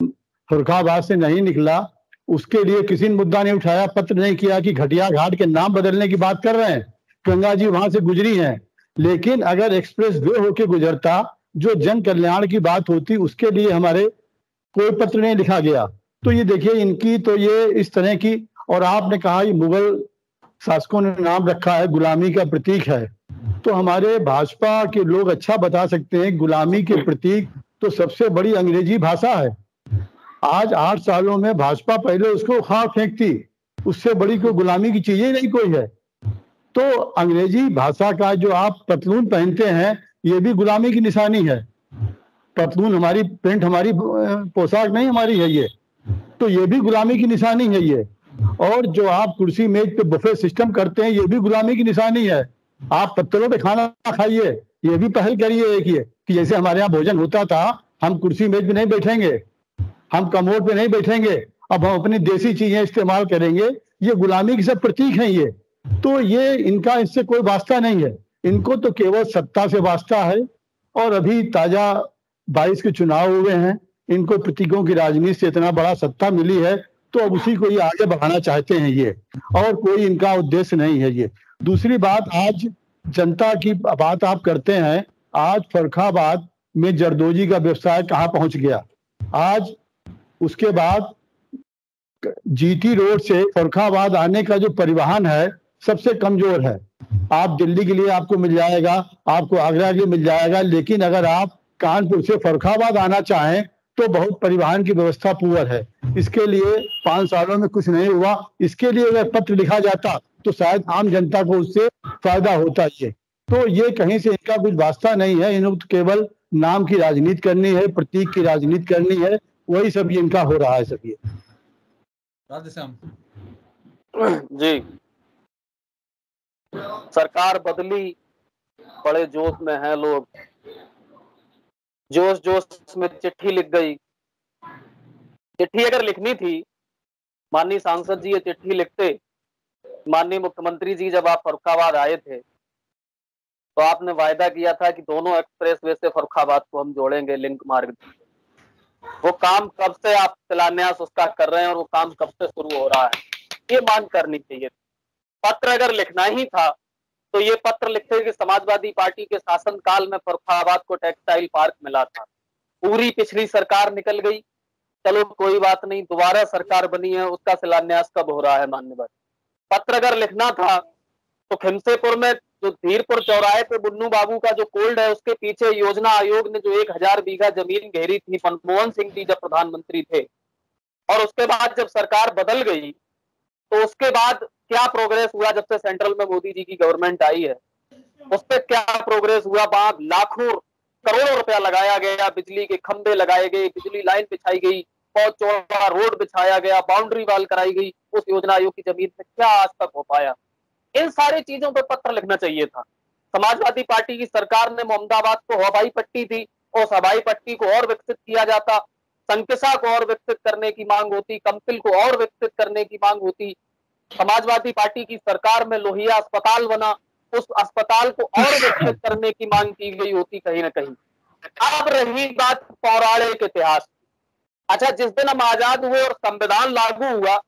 फर्रुखाबाद से नहीं निकला, उसके लिए किसी ने मुद्दा नहीं उठाया, पत्र नहीं किया कि घटिया घाट के नाम बदलने की बात कर रहे हैं। गंगा जी वहां से गुजरी हैं, लेकिन अगर एक्सप्रेस वे होके गुजरता, जो जन कल्याण की बात होती, उसके लिए हमारे कोई पत्र नहीं लिखा गया। तो ये देखिए इनकी तो ये इस तरह की। और आपने कहा ये मुगल शासकों ने नाम रखा है, गुलामी का प्रतीक है, तो हमारे भाजपा के लोग अच्छा बता सकते हैं, गुलामी के प्रतीक तो सबसे बड़ी अंग्रेजी भाषा है। आज 8 सालों में भाजपा पहले उसको खा फेंकती, उससे बड़ी कोई गुलामी की चीज ही नहीं कोई है। तो अंग्रेजी भाषा का जो आप पतलून पहनते हैं, ये भी गुलामी की निशानी है। पतलून हमारी, पेंट हमारी पोशाक नहीं हमारी है ये, तो ये भी गुलामी की निशानी है ये। और जो आप कुर्सी मेज पे बुफे सिस्टम करते हैं, ये भी गुलामी की निशानी है। आप पत्थरों पे खाना खाइए, ये भी पहल करिए एक ये कि जैसे हमारे यहाँ भोजन होता था, हम कुर्सी मेज पे नहीं बैठेंगे, हम कमोड पे नहीं बैठेंगे, अब हम अपनी देसी चीजें इस्तेमाल करेंगे। ये गुलामी के सब प्रतीक हैं ये। तो ये इनका इससे कोई वास्ता नहीं है, इनको तो केवल सत्ता से वास्ता है। और अभी ताजा 22 के चुनाव हुए हैं, इनको प्रतीकों की राजनीति से इतना बड़ा सत्ता मिली है, तो अब उसी को ये आगे बढ़ाना चाहते हैं ये, और कोई इनका उद्देश्य नहीं है ये। दूसरी बात, आज जनता की बात आप करते हैं, आज फर्रुखाबाद में जरदोजी का व्यवसाय कहाँ पहुंच गया। आज उसके बाद जीटी रोड से फर्रुखाबाद आने का जो परिवहन है सबसे कमजोर है। आप दिल्ली के लिए आपको मिल जाएगा, आपको आगरा के लिए मिल जाएगा, लेकिन अगर आप कानपुर से फर्रुखाबाद आना चाहें तो बहुत परिवहन की व्यवस्था पुअर है। इसके लिए 5 सालों में कुछ नहीं हुआ। इसके लिए अगर पत्र लिखा जाता तो शायद आम जनता को उससे फायदा होता ये। तो ये कहीं से इनका कुछ वास्ता नहीं है, इन्होंने तो केवल नाम की राजनीति करनी है, प्रतीक की राजनीति करनी है, वही सब ये इनका हो रहा है सब ये। जी, सरकार बदली, बड़े जोश में हैं लोग, जोश जोश में चिट्ठी लिख गई। चिट्ठी अगर लिखनी थी, माननीय सांसद जी ये चिट्ठी लिखते, माननीय मुख्यमंत्री जी जब आप फर्रुखाबाद आए थे तो आपने वायदा किया था कि दोनों एक्सप्रेस वे से फर्रुखाबाद को हम जोड़ेंगे, लिंक मार्ग। वो काम कब से आप शिलान्यास उसका कर रहे हैं और वो काम कब से शुरू हो रहा है, ये मांग करनी चाहिए। पत्र अगर लिखना ही था तो ये पत्र लिखते कि समाजवादी पार्टी के शासनकाल में फर्रुखाबाद को टेक्सटाइल पार्क मिला था। पूरी पिछली सरकार निकल गई, चलो कोई बात नहीं, दोबारा सरकार बनी है, उसका शिलान्यास कब हो रहा है मान्यवर? पत्र अगर लिखना था तो खिमसेपुर में जो धीरपुर चौराहे पे मुन्नू बाबू का जो कोल्ड है उसके पीछे योजना आयोग ने जो 1000 बीघा जमीन घेरी थी मनमोहन सिंह जी जब प्रधानमंत्री थे, और उसके बाद जब सरकार बदल गई तो उसके बाद क्या प्रोग्रेस हुआ? जब से सेंट्रल में मोदी जी की गवर्नमेंट आई है उस पर क्या प्रोग्रेस हुआ? वहां लाखों करोड़ों रुपया लगाया गया, बिजली के खंभे लगाए गए, बिजली लाइन बिछाई गई, बहुत चौड़ा रोड बिछाया गया, बाउंड्री वाल कराई गई, उस योजना आयोग की जमीन पे क्या आज तक हो पाया? इन सारी चीजों पे पत्र लिखना चाहिए था। समाजवादी पार्टी की सरकार ने मोहम्मदाबाद को हवाई पट्टी दी, उस हवाई पट्टी को और विकसित किया जाता, संकिसा को और विकसित करने की मांग होती, कंपिल को और विकसित करने की मांग होती। समाजवादी पार्टी की सरकार में लोहिया अस्पताल बना, उस अस्पताल को और विकसित करने की मांग की गई होती कहीं ना कहीं। अब रही बात पौराणिक इतिहास, अच्छा जिस दिन हम आजाद हुए और संविधान लागू हुआ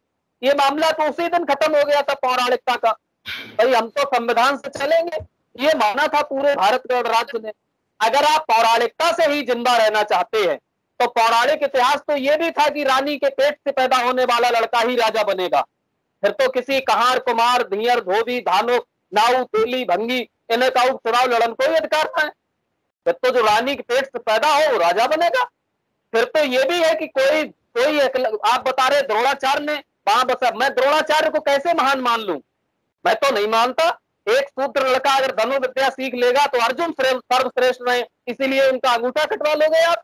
ये मामला तो उसी दिन खत्म हो गया था पौराणिकता का। भाई हम तो संविधान से चलेंगे, ये माना था पूरे भारत गणराज्य ने। अगर आप पौराणिकता से ही जिंदा रहना चाहते हैं तो पौराणिक इतिहास तो ये भी था कि रानी के पेट से पैदा होने वाला लड़का ही राजा बनेगा। फिर तो किसी कहार, कुमार, धियर, धोबी, धानुक, नाऊ, तेली, भंगी इन्हें का उपचुनाव लड़न कोई अधिकार है? फिर तो जो रानी के पेट से पैदा हो वो राजा बनेगा। फिर तो ये भी है कि कोई आप बता रहे द्रोणाचार्य ने वहां बसा, मैं द्रोणाचार्य को कैसे महान मान लूं? मैं तो नहीं मानता। एक शूद्र लड़का अगर धनुर्विद्या सीख लेगा तो अर्जुन सर्वश्रेष्ठ रहे, इसीलिए उनका अंगूठा कटवा लोगे आप।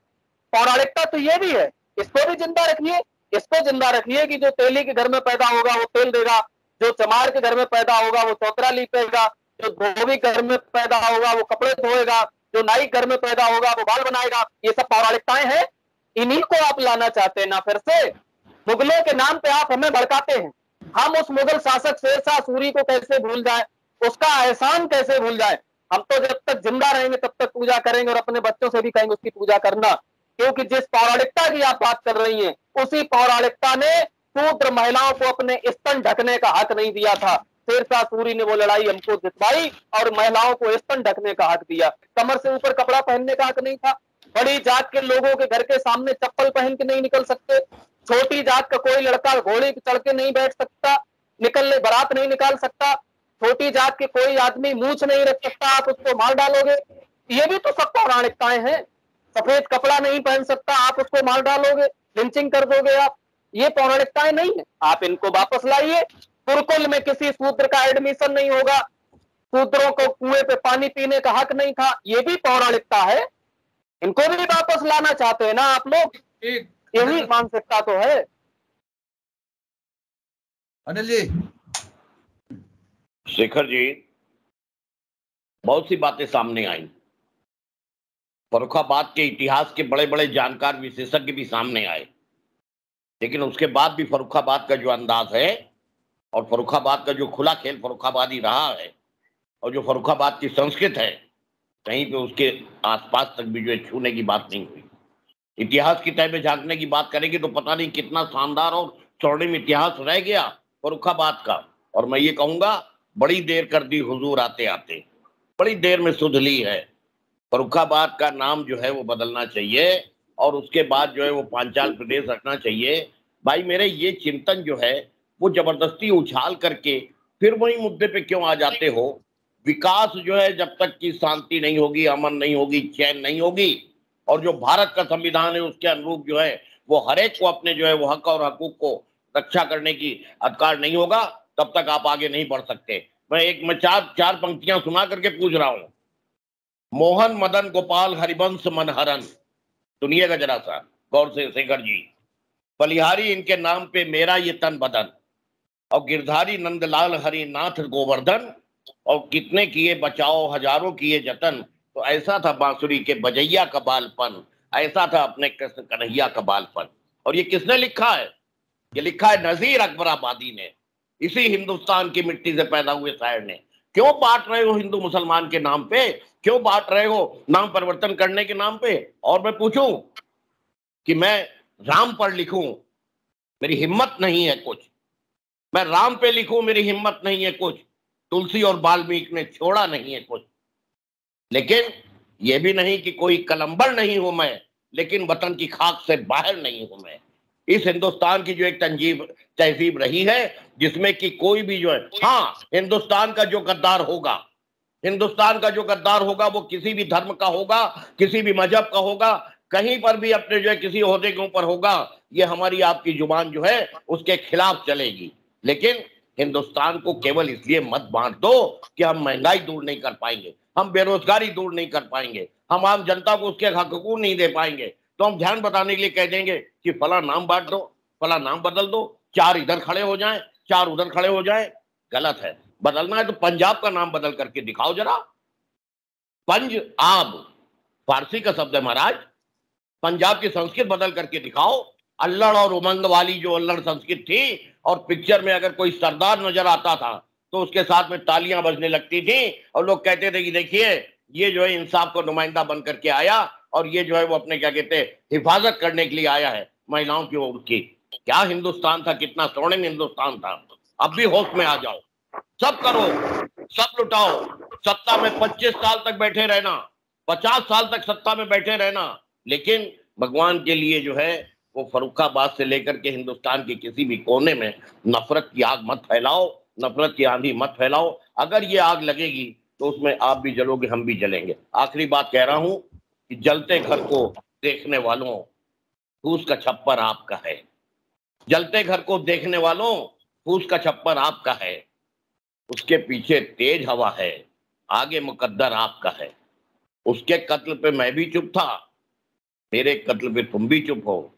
पौराणिकता तो ये भी है, इसको भी जिंदा रखिए। इसको जिंदा रखिए कि जो तेली के घर में पैदा होगा वो तेल देगा, जो चमार के घर में पैदा होगा वो चौतरा लीपेगा, जो धोबी घर में पैदा होगा वो कपड़े धोएगा, जो नाई घर में पैदा होगा वो बाल बनाएगा। ये सब पौराणिकताएं हैं, इन्हीं को आप लाना चाहते हैं ना। फिर से मुगलों के नाम पे आप हमें भड़काते हैं। हम उस मुगल शासक शेरशाह सूरी को कैसे भूल जाए, उसका एहसान कैसे भूल जाए? हम तो जब तक जिंदा रहेंगे तब तक पूजा करेंगे और अपने बच्चों से भी कहेंगे उसकी पूजा करना, क्योंकि जिस पौराणिकता की आप बात कर रही हैं उसी पौराणिकता ने शूद्र महिलाओं को अपने स्तन ढकने का हक नहीं दिया था। शेरशाह सूरी ने वो लड़ाई हमको जितवाई और महिलाओं को स्तन ढकने का हक दिया, कमर से ऊपर कपड़ा पहनने का हक नहीं था। बड़ी जात के लोगों के घर के सामने चप्पल पहन के नहीं निकल सकते, छोटी जात का कोई लड़का घोड़े पे चढ़ के नहीं बैठ सकता, निकलने बारात नहीं निकाल सकता, छोटी जात के कोई आदमी मूंछ नहीं रख सकता, आप उसको मार डालोगे। ये भी तो सब पौराणिकताएं हैं। सफेद कपड़ा नहीं पहन सकता, आप उसको मार डालोगे, लिंचिंग कर दोगे आप। ये पौराणिकताएं नहीं है, आप इनको वापस लाइए। गुरुकुल में किसी शूद्र का एडमिशन नहीं होगा, शूद्रों को कुएं पे पानी पीने का हक नहीं था, ये भी पौराणिकता है। इनको भी वापस लाना चाहते हैं ना आप लोग, यही मानसिकता तो है। अनिल जी। शेखर जी, बहुत सी बातें सामने आई, फर्रुखाबाद के इतिहास के बड़े बड़े जानकार विशेषज्ञ भी सामने आए, लेकिन उसके बाद भी फर्रुखाबाद का जो अंदाज है और फर्रुखाबाद का जो खुला खेल फर्रुखाबादी रहा है और जो फर्रुखाबाद की संस्कृति है, कहीं पे उसके आसपास तक भी जो छूने की बात नहीं हुई। इतिहास की तह में झांकने की बात करेंगे तो पता नहीं कितना शानदार और स्वर्णिम इतिहास रह गया फर्रुखाबाद का। और मैं ये कहूंगा बड़ी देर कर दी हुजूर आते आते, बड़ी देर में सुध ली है। फर्रुखाबाद का नाम जो है वो बदलना चाहिए और उसके बाद जो है वो पांचाल प्रदेश रखना चाहिए। भाई मेरे ये चिंतन जो है वो जबरदस्ती उछाल करके फिर वही मुद्दे पे क्यों आ जाते हो? विकास जो है जब तक की शांति नहीं होगी, अमन नहीं होगी, चैन नहीं होगी और जो भारत का संविधान है उसके अनुरूप जो है वो हरेक को अपने जो है वो हक और हकूक को रक्षा करने की अधिकार नहीं होगा, तब तक आप आगे नहीं बढ़ सकते। मैं चार पंक्तियां सुना करके पूछ रहा हूं। मोहन मदन गोपाल हरिवंश मनहरन, सुनिएगा जरा सा गौर से शेखर जी। बलिहारी इनके नाम पे मेरा ये तन बदन, और गिरधारी नंदलाल हरिनाथ गोवर्धन, और कितने किए बचाओ हजारों किए जतन। तो ऐसा था बांसुरी के बजैया का बालपन, ऐसा था अपने कृष्ण कन्हैया का बालपन। और ये किसने लिखा है? ये लिखा है नजीर अकबराबादी ने, इसी हिंदुस्तान की मिट्टी से पैदा हुए शायर ने। क्यों बांट रहे हो हिंदू मुसलमान के नाम पे? क्यों बांट रहे हो नाम परिवर्तन करने के नाम पे? और मैं पूछूं कि मैं राम पर लिखूं, मेरी हिम्मत नहीं है कुछ। मैं राम पे लिखूं, मेरी हिम्मत नहीं है कुछ। तुलसी और वाल्मीकि ने छोड़ा नहीं है कुछ। लेकिन यह भी नहीं कि कोई कलंबर नहीं हूं मैं, लेकिन वतन की खाक से बाहर नहीं हूं मैं। इस हिंदुस्तान की जो एक तहजीब रही है, जिसमें कि कोई भी जो है, हाँ, हिंदुस्तान का जो गद्दार होगा, हिंदुस्तान का जो गद्दार होगा वो किसी भी धर्म का होगा, किसी भी मजहब का होगा, कहीं पर भी अपने जो है किसी ओहदे के ऊपर होगा, ये हमारी आपकी जुबान जो है उसके खिलाफ चलेगी। लेकिन हिंदुस्तान को केवल इसलिए मत बांट दो कि हम महंगाई दूर नहीं कर पाएंगे, हम बेरोजगारी दूर नहीं कर पाएंगे, हम आम जनता को उसके हकूक नहीं दे पाएंगे, तो हम ध्यान बताने के लिए कह देंगे कि फला नाम बांट दो, फला नाम बदल दो, 4 इधर खड़े हो जाएं, 4 उधर खड़े हो जाएं। गलत है। बदलना है तो पंजाब का नाम बदल करके दिखाओ जरा। पंज आब फारसी का शब्द है महाराज, पंजाब की संस्कृत बदल करके दिखाओ। अल्लड़ और उमंग वाली जो अल्लड़ संस्कृत थी, और पिक्चर में अगर कोई सरदार नजर आता था तो उसके साथ में तालियां बजने लगती थी और लोग कहते थे कि देखिए ये जो है इंसाफ का नुमाइंदा बन करके आया और ये जो है वो अपने क्या कहते हैं हिफाजत करने के लिए आया है महिलाओं की ओर की। क्या हिंदुस्तान था, कितना स्वर्णिम हिंदुस्तान था। अब भी होश में आ जाओ, सब करो, सब लुटाओ। सत्ता में 25 साल तक बैठे रहना, 50 साल तक सत्ता में बैठे रहना, लेकिन भगवान के लिए जो है वो फर्रुखाबाद से लेकर के हिंदुस्तान के किसी भी कोने में नफरत की आग मत फैलाओ, नफरत की आंधी मत फैलाओ। अगर ये आग लगेगी तो उसमें आप भी जलोगे, हम भी जलेंगे। आखिरी बात कह रहा हूं कि जलते घर को देखने वालों, फूस का छप्पर आपका है। जलते घर को देखने वालों, फूस का छप्पर आपका है। उसके पीछे तेज हवा है, आगे मुकद्दर आपका है। उसके कत्ल पे मैं भी चुप था, मेरे कत्ल पे तुम भी चुप हो।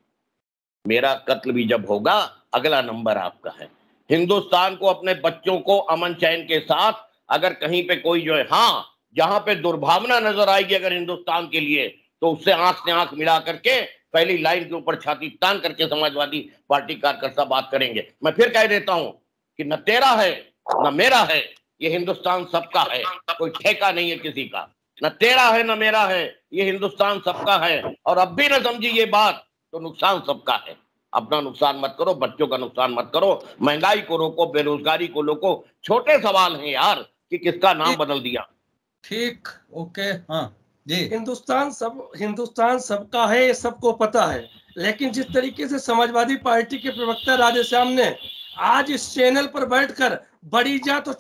मेरा कत्ल भी जब होगा अगला नंबर आपका है। हिंदुस्तान को, अपने बच्चों को अमन चैन के साथ, अगर कहीं पे कोई जो है, हाँ, जहां पे दुर्भावना नजर आएगी अगर हिंदुस्तान के लिए, तो उससे आंख से आंख मिला करके पहली लाइन के ऊपर छाती तान करके समाजवादी पार्टी कार्यकर्ता बात करेंगे। मैं फिर कह देता हूं कि न तेरा है न मेरा है, ये हिंदुस्तान सबका है, कोई ठेका नहीं है किसी का। न तेरा है न मेरा है, ये हिंदुस्तान सबका है। और अब भी न समझी ये बात तो नुकसान सबका है। अपना नुकसान मत करो, बच्चों का नुकसान मत करो, महंगाई को रोको, बेरोजगारी को रोको। छोटे सवाल हैं यार कि किसका नाम बदल दिया। ठीक, ओके, हाँ जी। हिंदुस्तान सबका है, ये सबको पता है। लेकिन जिस तरीके से समाजवादी पार्टी के प्रवक्ता राधेश्याम ने आज इस चैनल पर बैठकर बड़ी जात और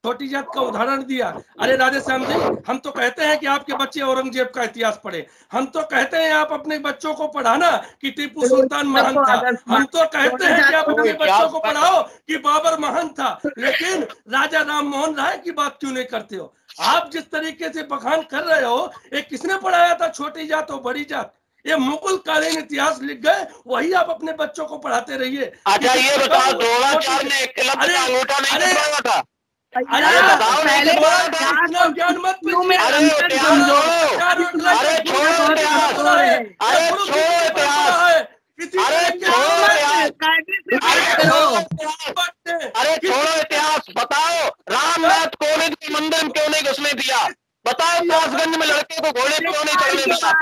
छोटी जात का उदाहरण दिया, अरे राधेश्याम जी, हम तो कहते हैं कि आपके बच्चे औरंगजेब का इतिहास पढ़े, हम तो कहते हैं आप अपने बच्चों को पढ़ाना कि टीपू सुल्तान महान था, हम तो कहते हैं कि आप अपने बच्चों को पढ़ाओ कि बाबर महान था, लेकिन राजा राम मोहन राय की बात क्यों नहीं करते हो? आप जिस तरीके से बखान कर रहे हो, ये किसने पढ़ाया था छोटी जात और बड़ी जात? ये मुगल कालीन इतिहास लिख गए, वही आप अपने बच्चों को पढ़ाते रहिए। अच्छा ये बताओ, द्रोणाचार्य ने क्लब का अंगूठा नहीं लगाया था? अरे बताओ, पहले ज्ञान मत अरे छोड़ो इतिहास, बताओ रामनाथ कोविंद के मंदिर में क्यों नहीं घुसने दिया? बताओ कासगंज में लड़के को घोड़े क्यों नहीं चढ़ने दिया?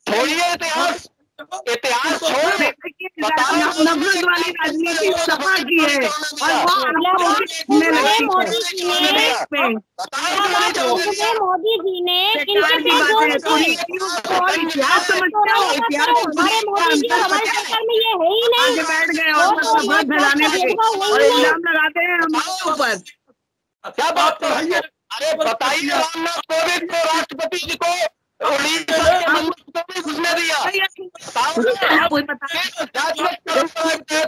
छोड़िए इतिहास, इतिहास छोड़, नफरत वाली राजनीति सपा की है और वो मोदी जी ने इतिहास समझते हो, इतिहास मोदी जी हमारी सरकार में ये है ही नहीं। आगे बैठ गए और नफरत फैलाने लगे और इल्जाम लगाते हैं हमारे ऊपर। क्या बात कर रही है? अरे बताइए, रामनाथ कोविंद को, राष्ट्रपति जी को घुसने दिया?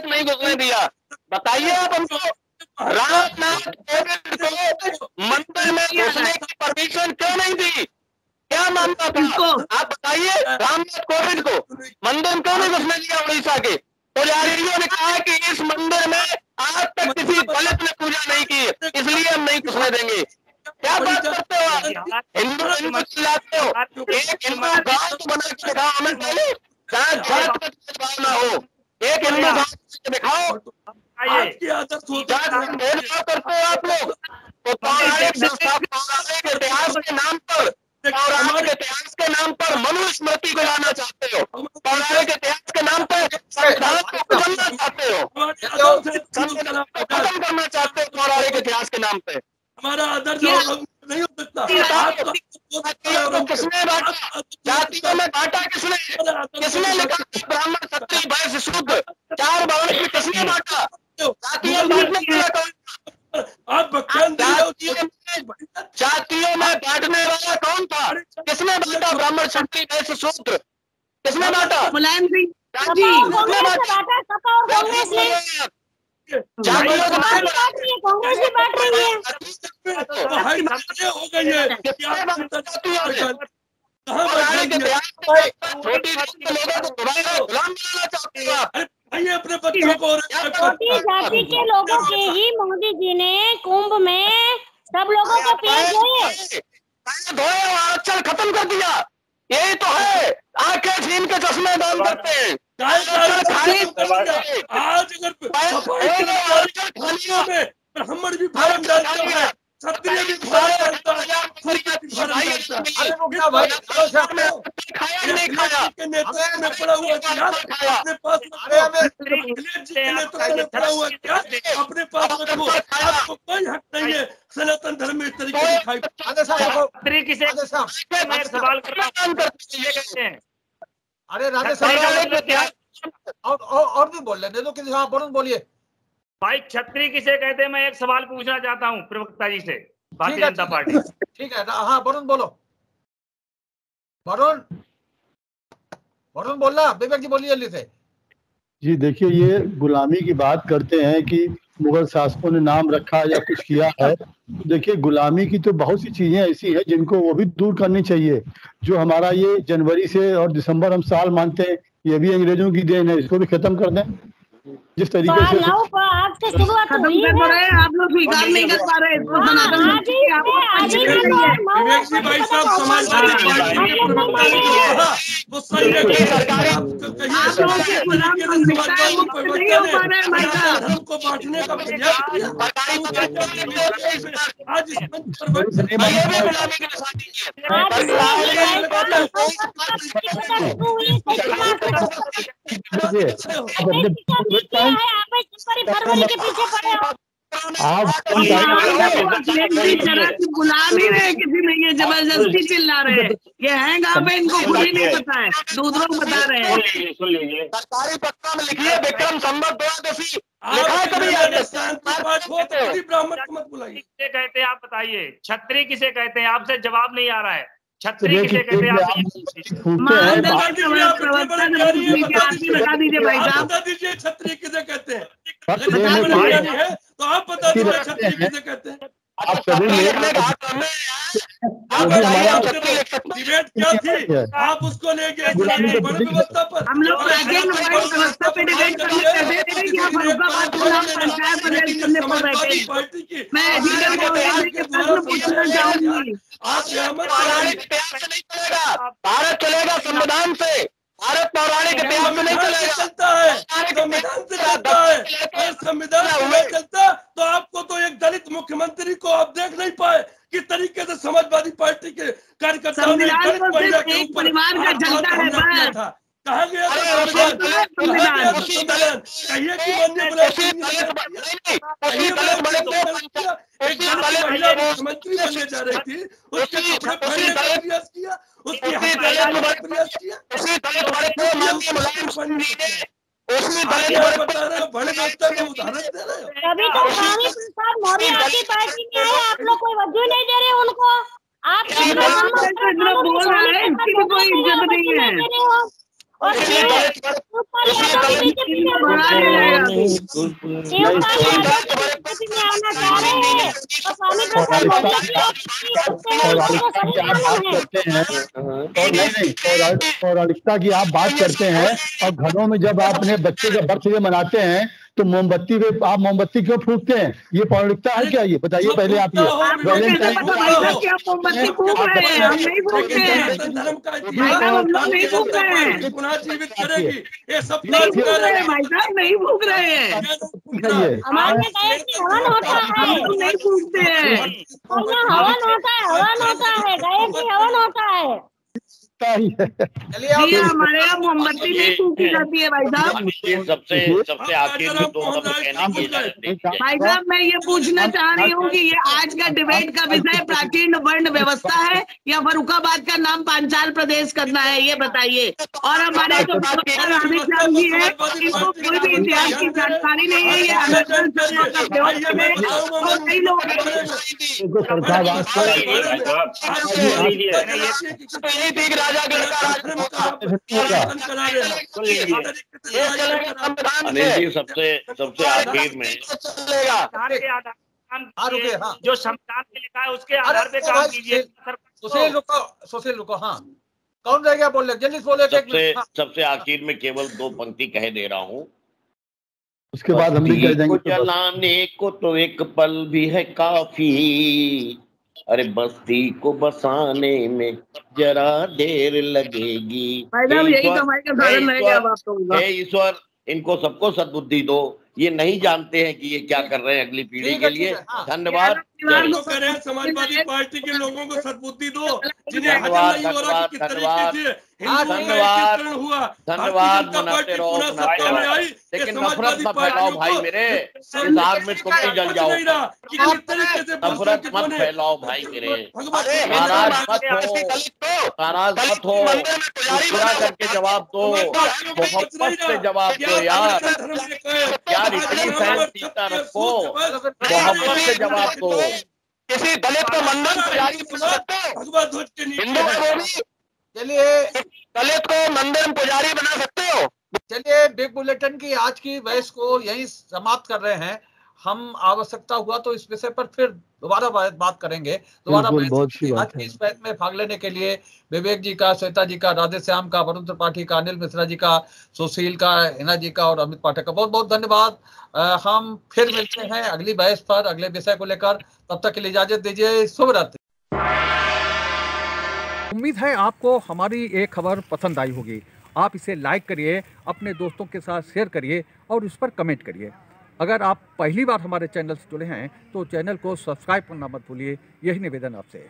नहीं घुसने दिया? बताइए आप हमको, रामनाथ कोविंद को मंदिर में घुसने की परमिशन क्यों नहीं दी? क्या मामला था? आप बताइए, रामनाथ कोविंद को मंदिर में क्यों नहीं घुसने दिया? उड़ीसा के पुजारियों ने कहा कि इस मंदिर में आज तक किसी दलित ने पूजा नहीं की, इसलिए हम नहीं घुसने देंगे। क्या बात करते हो आप? हिंदू चिल्लाते हो, एक हिंदू गांव तो बना के दिखाओ हमें पहले, जहाँ जात का भेदभाव ना हो। एक हिंदू गांव दिखाओ, करते हो आप लोग। तो पौराणिक इतिहास के नाम पर, पौराणिक इतिहास के नाम पर मनुस्मृति को लाना चाहते हो, पौराणिक इतिहास के नाम पर संविधान को बदलना चाहते हो, खत्म करना चाहते हो पौराणिक इतिहास के नाम पे। हमारा आदर नहीं हो सकता। किसने बांटा? जातियों में बांटा किसने? किसने लिखा ब्राह्मण क्षत्रिय वैश्य शूद्र 4 वर्ण की किसने बांटा? जातियों में बांटने के लिए जातियों में बांटने वाला कौन था? किसने बांटा ब्राह्मण क्षत्रिय वैश्य शूद्र? किसने बांटा? मुलायम सिंह किसने बांटा? कांग्रेस ने कांग्रेस भी बांट रही है। हो गई है अपने बच्चों को छोटी जाति के लोगों के ही मोदी जी ने कुंभ में सब लोगों को पेश धोए आरक्षण खत्म कर दिया। यही तो है, आंखें छीन के चश्मे दान करते हैं। आज अगर ब्राह्मण भी भारत डालता है, क्षत्रिय भी भारत डालता है, नेतृत्व में पड़ा हुआ अपने पास अपने पास रखो। आपको कोई हक नहीं है सनातन धर्म में इस तरीके से सवाल कर रहा हूं। अरे राधे साहब और भी बोल लेने दो किसी। हाँ वरुण बोलिए। भाई क्षत्रिय किसे कहते हैं? मैं एक सवाल पूछना चाहता हूँ प्रवक्ता जी से, भारतीय जनता पार्टी। ठीक है, हाँ वरुण बोलो। वरुण बोलना। विवेक जी बोलिए जल्दी से। जी देखिए, ये गुलामी की बात करते हैं कि मुगल शासकों ने नाम रखा या कुछ किया है। देखिए, गुलामी की तो बहुत सी चीजें ऐसी हैं जिनको वो भी दूर करनी चाहिए। जो हमारा ये जनवरी से और दिसंबर हम साल मानते हैं, ये भी अंग्रेजों की देन है। इसको भी खत्म कर दें जिस तरीके से। आज से शुरुआत हुई है, आप लोग स्वीकार नहीं कर पा रहे। भाई साहब समाजवादी पार्टी के प्रवक्ता ने कहा वो सही है। धर्म को बांटने का प्रयास किया। आज के पीछे पड़े हो। आप गुलामी रहे किसी में, ये जबरदस्ती चिल्ला रहे हैं। ये है कहाँ पे, इनको खुद ही नहीं पता है, दूसरों को बता रहे हैं। सुन लीजिए, सरकारी पत्रा में लिखिए विक्रम संवत 82 लिखा है कभी? ब्राह्मण को मत बुलाइए। किसे कहते हैं आप बताइए? क्षत्रिय किसे कहते हैं? आपसे जवाब नहीं आ रहा है। क्षत्रिय किसे कहते हैं? आप बता दीजिए भाई साहब। बता दीजिए क्षत्रिय किसे कहते हैं? तो आप बता दीजिए क्षत्रिय किसे कहते हैं? आप सभी डिबेट क्या थी? आप उसको ले गए व्यवस्था पर। हम लोग व्यवस्था पे डिबेट करने पार्टी की मैं पूछना चाहूंगी। भारत चलेगा संविधान से। भारत पौराणिक इतिहास में नहीं चलता है, संविधान से चलता है। अगर संविधान से नहीं चलता तो आपको तो एक दलित मुख्यमंत्री को आप देख नहीं पाए किस तरीके से समाजवादी पार्टी के कार्यकर्ताओं ने दलित महिला के ऊपर किया था। कहा गया था संविधान कहिए कि एक महिला मुख्यमंत्री बनने जा रही थी, उसके कपड़े पहनने का प्रयास किया, उसकी हत्या का प्रयास किया। बता रहे हो बड़े व्यवस्था का उदाहरण दे रहे हो। अभी तो स्वामी प्रसाद मौर्य आपकी पार्टी में आए, आप लोग कोई वजह नहीं दे रहे उनको। आप बोल रहे हैं, इसकी भी कोई इज्जत नहीं है। और पौराणिकता की आप बात करते हैं और घरों में जब आप अपने बच्चे का बर्थडे मनाते हैं तो मोमबत्ती पे आप मोमबत्ती क्यों फूकते हैं? ये पौराणिकता है क्या? ये बताइए पहले आप। ये वैलेंटाइन मोमबत्ती फूक रहे हैं, हम नहीं फूकते हैं। धर्म का नहीं फूक रहे हैं, पुनः जीवित करेगी। ये सब नहीं फूक रहे हैं भाई साहब, नहीं फूक रहे हैं। हमारे गए कि हवन होता है, नहीं फूकते हैं। हवन होता है, हवन होता है, गए कि हवन होता है। ही है। चलिए आप जी हमारे यहाँ मोमबत्ती नहीं फूकी जाती है भाई साहब। सबसे आखिर में 2 शब्द कहने की इजाजत दीजिए। भाई साहब मैं ये पूछना चाह रही हूँ कि ये आज का डिबेट का विषय प्राचीन वर्ण व्यवस्था है या फर्रुखाबाद का नाम पांचाल प्रदेश करना है, ये बताइए। और हमारे जो हामिद साहब जी है, इनको कोई भी इतिहास की जानकारी नहीं है, ये अमेरिकन और कई लोग अनिल जी सबसे आखिर में जो संविधान में लिखा है उसके आधार पे काम कीजिए। सुशील रुको, हाँ कौन रह गया बोल रहे, जल्दी बोले। सबसे आखिर में केवल 2 पंक्ति कह दे रहा हूँ, उसके बाद हम भी कह देंगे। चलाने को तो एक पल भी है काफी, अरे बस्ती को बसाने में जरा देर लगेगी। हे ईश्वर इनको सबको सद्बुद्धि दो, ये नहीं जानते हैं कि ये क्या कर रहे हैं अगली पीढ़ी के लिए। धन्यवाद। समाजवादी पार्टी के लोगों को सद्बुद्धि दो, जिन्हें धन्यवाद मनाते रहो, लेकिन नफरत मत फैलाओ भाई मेरे, इस आग में तुम भी जल जाओ। नफरत मत फैलाओ भाई मेरे, नाराज मत हो, मुस्कुरा करके जवाब दो, मोहब्बत से जवाब दो यार, इतनी सहनशीलता रखो, मोहब्बत से जवाब दो। किसी दलित को मंदिर पुजारी बना सकते हो? हिंदू चलिए दलित को मंदिर पुजारी बना सकते हो? चलिए बिग बुलेटिन की आज की बहस को यहीं समाप्त कर रहे हैं। हम आवश्यकता हुआ तो इस विषय पर फिर दोबारा बात करेंगे। आज की इस बहस में भाग लेने के लिए विवेक जी का, श्वेता जी का, राधेश्याम का, वरुण त्रिपाठी का, अनिल मिश्रा जी का, सुशील का, हिना जी का और अमित पाठक का बहुत बहुत धन्यवाद। हम फिर मिलते हैं अगली बहस पर अगले विषय को लेकर, तब तक के लिए इजाजत दीजिए। शुभ रात्रि। उम्मीद है आपको हमारी ये खबर पसंद आई होगी। आप इसे लाइक करिए, अपने दोस्तों के साथ शेयर करिए और उस पर कमेंट करिए। अगर आप पहली बार हमारे चैनल से जुड़े हैं तो चैनल को सब्सक्राइब करना मत भूलिए। यही निवेदन आपसे है।